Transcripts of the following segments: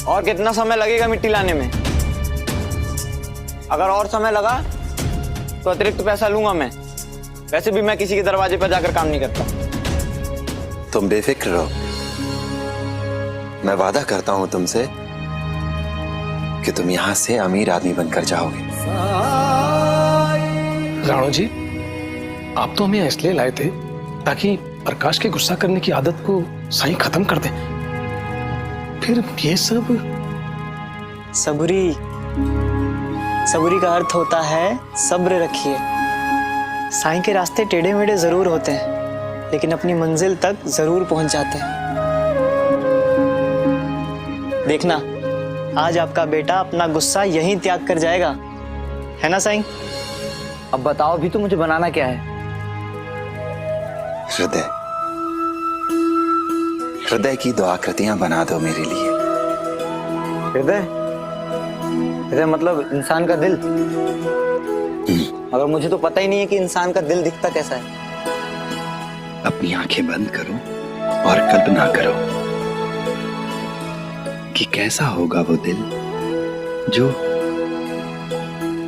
और कितना समय लगेगा मिट्टी लाने में? अगर और समय लगा तो अतिरिक्त पैसा लूंगा मैं। वैसे भी मैं किसी के दरवाजे पर जाकर काम नहीं करता। तुम बेफिक्र रहो, मैं वादा करता हूं तुमसे कि तुम यहां से अमीर आदमी बनकर जाओगे। राणो जी, आप तो हमें इसलिए लाए थे ताकि प्रकाश के गुस्सा करने की आदत को साईं खत्म कर दे। फिर ये सब सबूरी, सबूरी का अर्थ होता है सब्र रखिए। साईं के रास्ते टेढ़े मेढ़े जरूर होते हैं, लेकिन अपनी मंजिल तक जरूर पहुंच जाते हैं। देखना, आज आपका बेटा अपना गुस्सा यहीं त्याग कर जाएगा, है ना साईं? अब बताओ भी तो मुझे बनाना क्या है? हृदय, हृदय की दो आकृतियां बना दो मेरे लिए। हृदय? हृदय मतलब इंसान का दिल? मगर मुझे तो पता ही नहीं है कि इंसान का दिल दिखता कैसा है। अपनी आंखें बंद करो और कल्पना करो कि कैसा होगा वो दिल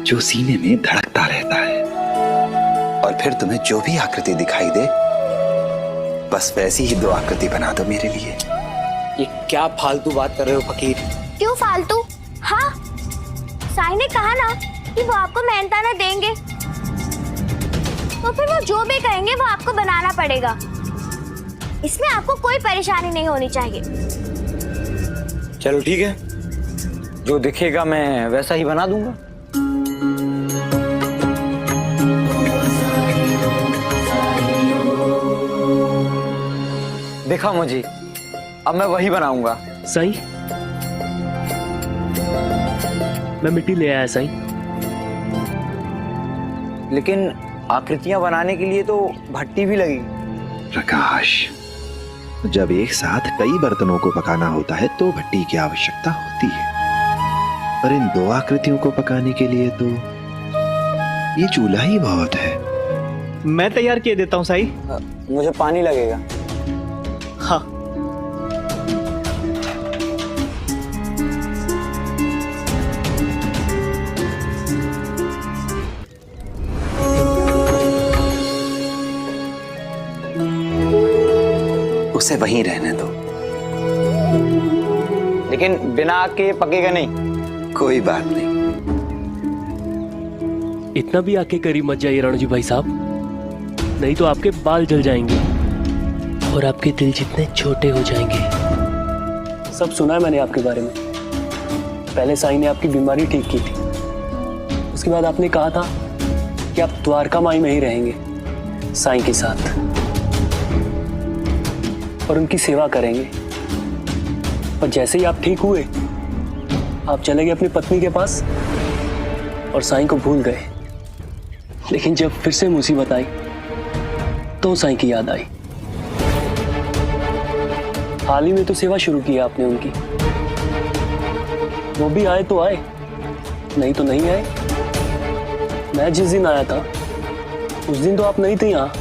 जो सीने में धड़कता रहता है। और फिर तुम्हें जो भी आकृति दिखाई दे, बस वैसी ही दो आकृति बना दो मेरे लिए। ये क्या फालतू बात कर रहे हो फकीर? क्यों फालतू? हाँ, साईं ने कहा ना कि वो आपको मेहनताना देंगे, तो फिर वो जो भी कहेंगे वो आपको बनाना पड़ेगा। इसमें आपको कोई परेशानी नहीं होनी चाहिए। चलो ठीक है, जो दिखेगा मैं वैसा ही बना दूंगा। देखा मुझे, अब मैं वही बनाऊंगा। साईं, मैं मिट्टी ले आया साईं। लेकिन आकृतियां बनाने के लिए तो भट्टी भी लगी। प्रकाश, जब एक साथ कई बर्तनों को पकाना होता है तो भट्टी की आवश्यकता होती है, पर इन दो आकृतियों को पकाने के लिए तो ये चूल्हा ही बहुत है। मैं तैयार किए देता हूँ साईं। मुझे पानी लगेगा। हाँ, उसे वहीं रहने दो। लेकिन बिना आग के पकेगा नहीं। कोई बात नहीं। इतना भी आके करीब मत जाइए रणजी भाई साहब, नहीं तो आपके बाल जल जाएंगे और आपके दिल जितने छोटे हो जाएंगे। सब सुना है मैंने आपके बारे में। पहले साईं ने आपकी बीमारी ठीक की थी, उसके बाद आपने कहा था कि आप द्वारका माई में ही रहेंगे साईं के साथ और उनकी सेवा करेंगे। और जैसे ही आप ठीक हुए, आप चले गए अपनी पत्नी के पास और साईं को भूल गए। लेकिन जब फिर से मुसीबत आई तो साईं की याद आई। हाल ही में तो सेवा शुरू की आपने उनकी। वो भी आए तो आए, नहीं तो नहीं आए। मैं जिस दिन आया था उस दिन तो आप नहीं थे यहाँ,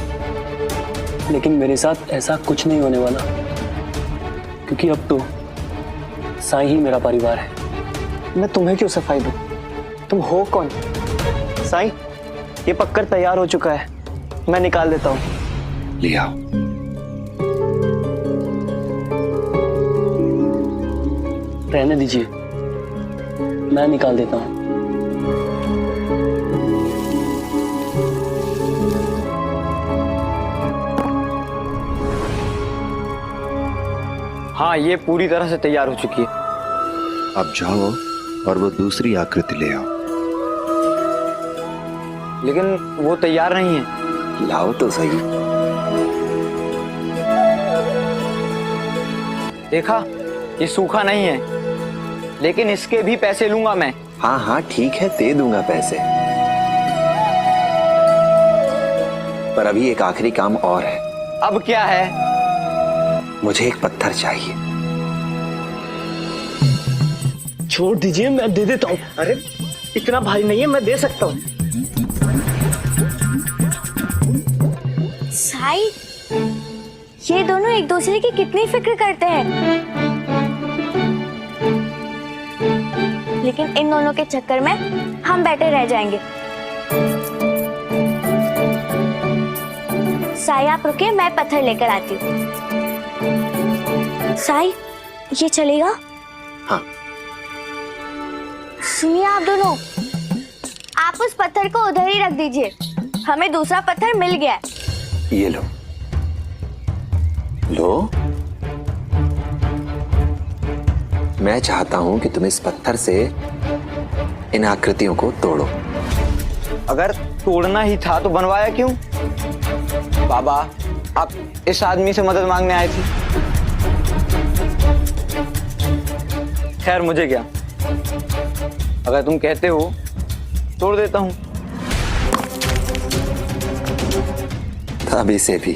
लेकिन मेरे साथ ऐसा कुछ नहीं होने वाला, क्योंकि अब तो साईं ही मेरा परिवार है। मैं तुम्हें क्यों सफाई दूं? तुम हो कौन? साईं, ये पककर तैयार हो चुका है, मैं निकाल देता हूँ। ले आओ। रहने दीजिए, मैं निकाल देता हूँ। हाँ, ये पूरी तरह से तैयार हो चुकी है। अब जाओ और वो दूसरी आकृति ले आओ। लेकिन वो तैयार नहीं है। लाओ तो सही। देखा, ये सूखा नहीं है, लेकिन इसके भी पैसे लूंगा मैं। हाँ हाँ ठीक है, दे दूंगा पैसे, पर अभी एक आखिरी काम और है। अब क्या है? मुझे एक पत्थर चाहिए। छोड़ दीजिए, मैं दे देता हूँ। अरे इतना भारी नहीं है, मैं दे सकता हूँ। साईं, ये दोनों एक दूसरे की कितनी फिक्र करते हैं। लेकिन इन दोनों के चक्कर में हम बैठे रह जाएंगे। साई आप रुके, मैं पत्थर लेकर आती हूँ। साई ये चलेगा? हाँ। सुनिए आप दोनों, आप उस पत्थर को उधर ही रख दीजिए, हमें दूसरा पत्थर मिल गया है। ये लो लो। मैं चाहता हूं कि तुम इस पत्थर से इन आकृतियों को तोड़ो। अगर तोड़ना ही था तो बनवाया क्यों? बाबा, आप इस आदमी से मदद मांगने आए थे। खैर मुझे क्या, अगर तुम कहते हो तोड़ देता हूं। अब इसे भी।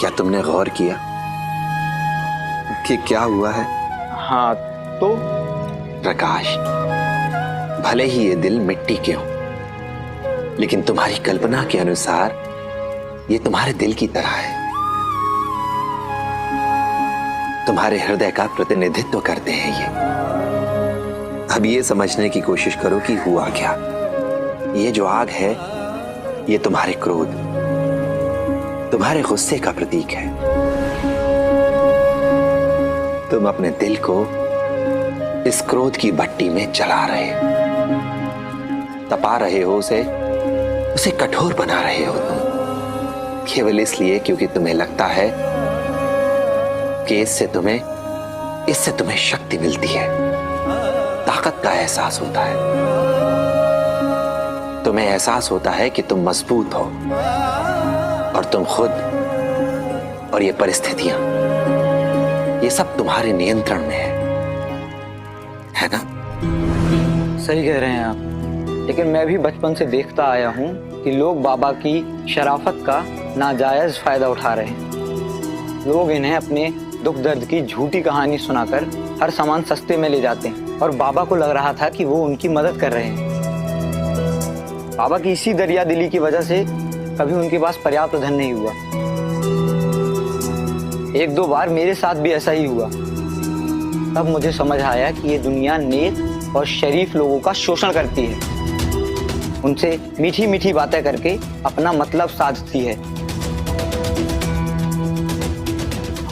क्या तुमने गौर किया कि क्या हुआ है? हाँ तो प्रकाश, भले ही ये दिल मिट्टी के हो, लेकिन तुम्हारी कल्पना के अनुसार ये तुम्हारे दिल की तरह है। तुम्हारे हृदय का प्रतिनिधित्व करते हैं ये। अब ये समझने की कोशिश करो कि हुआ क्या। ये जो आग है, ये तुम्हारे क्रोध, तुम्हारे गुस्से का प्रतीक है। तुम अपने दिल को इस क्रोध की भट्टी में जला रहे हो, तपा रहे हो उसे कठोर बना रहे हो तुम, केवल इसलिए क्योंकि तुम्हें लगता है कि इससे तुम्हें शक्ति मिलती है, ताकत का एहसास होता है। तुम्हें एहसास होता है कि तुम मजबूत हो और तुम खुद और ये परिस्थितियां, ये सब तुम्हारे नियंत्रण में है ना? सही कह रहे हैं आप, लेकिन मैं भी बचपन से देखता आया हूं कि लोग बाबा की शराफत का नाजायज फायदा उठा रहे हैं। लोग इन्हें अपने दुख दर्द की झूठी कहानी सुनाकर हर सामान सस्ते में ले जाते हैं और बाबा को लग रहा था कि वो उनकी मदद कर रहे हैं। बाबा की इसी दरिया दिली की वजह से कभी उनके पास पर्याप्त धन नहीं हुआ। एक दो बार मेरे साथ भी ऐसा ही हुआ। तब मुझे समझ आया कि ये दुनिया नेक और शरीफ लोगों का शोषण करती है, उनसे मीठी मीठी बातें करके अपना मतलब साधती है।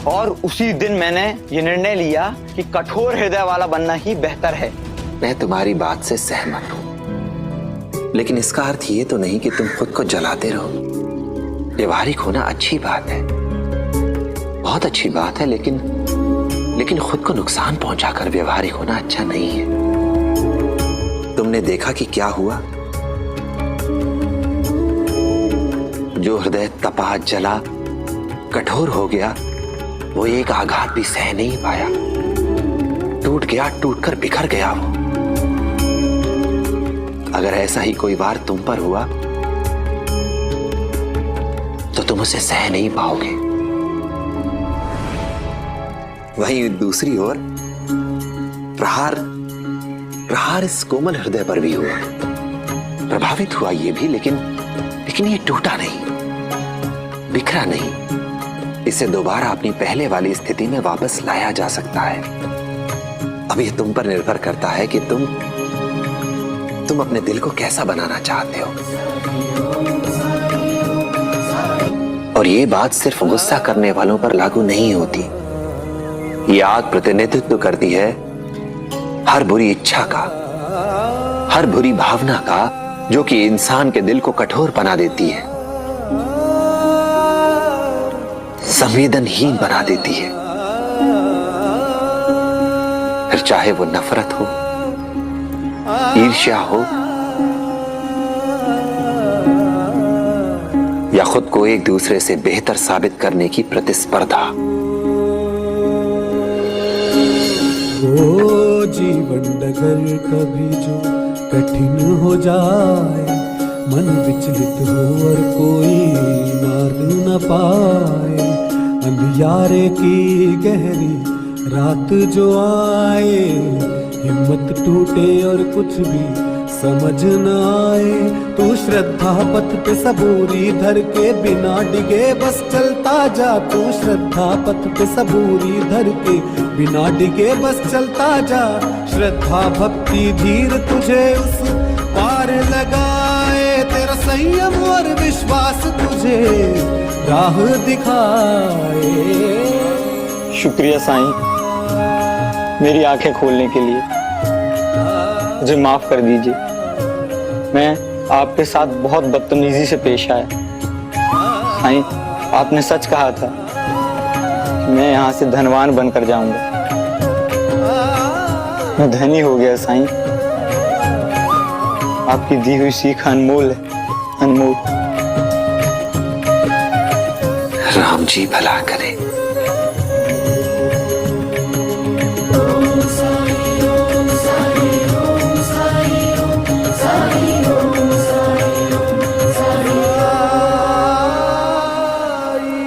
और उसी दिन मैंने ये निर्णय लिया कि कठोर हृदय वाला बनना ही बेहतर है। मैं तुम्हारी बात से सहमत हूं, लेकिन इसका अर्थ ये तो नहीं कि तुम खुद को जलाते रहो। व्यवहारिक होना अच्छी बात है, बहुत अच्छी बात है, लेकिन खुद को नुकसान पहुंचाकर व्यवहारिक होना अच्छा नहीं है। तुमने देखा कि क्या हुआ? जो हृदय तपा, जला, कठोर हो गया, वो एक आघात भी सह नहीं पाया, टूट गया, टूटकर बिखर गया वो। अगर ऐसा ही कोई वार तुम पर हुआ तो तुम उसे सह नहीं पाओगे। वहीं दूसरी ओर प्रहार इस कोमल हृदय पर भी हुआ, प्रभावित हुआ ये भी, लेकिन ये टूटा नहीं, बिखरा नहीं। इसे दोबारा अपनी पहले वाली स्थिति में वापस लाया जा सकता है। अब ये तुम पर निर्भर करता है कि तुम अपने दिल को कैसा बनाना चाहते हो। और ये बात सिर्फ गुस्सा करने वालों पर लागू नहीं होती। ये आग प्रतिनिधित्व करती है हर बुरी इच्छा का, हर बुरी भावना का, जो कि इंसान के दिल को कठोर बना देती है, संवेदनहीन बना देती है। फिर चाहे वो नफरत हो, ईर्ष्या हो, या खुद को एक दूसरे से बेहतर साबित करने की प्रतिस्पर्धा। वो जीवन डगर कभी जो कठिन हो जाए, मन विचलित हो और कोई मार्ग न पाए, अंधियारे की गहरी रात जो आए, हिम्मत टूटे और कुछ भी समझ न आए। तू श्रद्धा पथ पे सबूरी धर के बिना डिगे बस चलता जा। तू श्रद्धा पथ पे सबूरी धर के बिना डिगे बस चलता जा। श्रद्धा भक्ति धीर तुझे उस पार लगाए। तेरा संयम और विश्वास तुझे राह दिखाए। शुक्रिया साईं, मेरी आंखें खोलने के लिए। मुझे माफ कर दीजिए, मैं आपके साथ बहुत बदतमीजी से पेश आया। साईं, आपने सच कहा था कि मैं यहाँ से धनवान बनकर जाऊंगा। मैं धनी हो गया साईं। आपकी दी हुई सीख अनमोल है, अनमोल। राम जी भला करे।